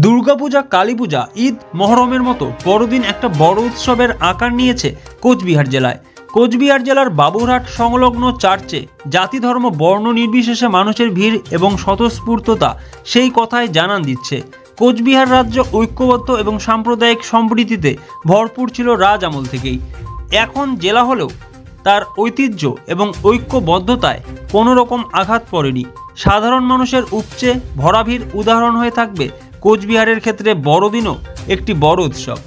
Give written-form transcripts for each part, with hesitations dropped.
দুর্গাপূজা, কালীপূজা, ঈদ, মহরমের মতো বড়দিন একটা বড় উৎসবের আকার নিয়েছে কোচবিহার জেলায়। কোচবিহার জেলার বাবুরহাট সংলগ্ন চার্চে জাতি ধর্ম বর্ণ নির্বিশেষে মানুষের ভিড় এবং স্বতঃস্ফূর্ততা সেই কথাই জানান দিচ্ছে। কোচবিহার রাজ্য ঐক্যবদ্ধ এবং সাম্প্রদায়িক সম্প্রীতিতে ভরপুর ছিল রাজ আমল থেকেই। এখন জেলা হলেও তার ঐতিহ্য এবং ঐক্যবদ্ধতায় কোনো রকম আঘাত পড়েনি। সাধারণ মানুষের উপচে ভরা ভিড় উদাহরণ হয়ে থাকবে কোচবিহারের ক্ষেত্রে বড়দিনও একটি বড় উৎসব।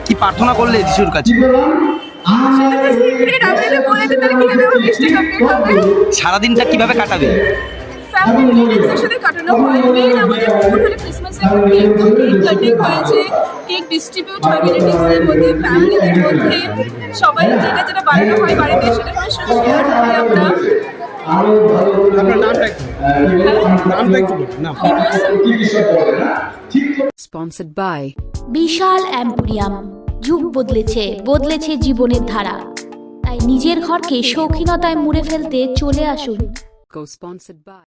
কি প্রার্থনা করলে যিশুর কাছে? সারাদিনটা কিভাবে কাটাবে? কেক ডিস্ট্রিবিউট হয় রিলেটিভসদের মধ্যে, ফ্যামিলিদের মধ্যে, সবাই যেটা যেটা বানানো হয় বাড়িতে সেটা শেয়ার করি আমরা। Sponsored by Bishal emporium. যুগ বদলেছে, বদলেছে জীবনের ধারা। তাই নিজের ঘরকে শৌখিনতায় মুড়ে ফেলতে চলে আসুন। Co-sponsored by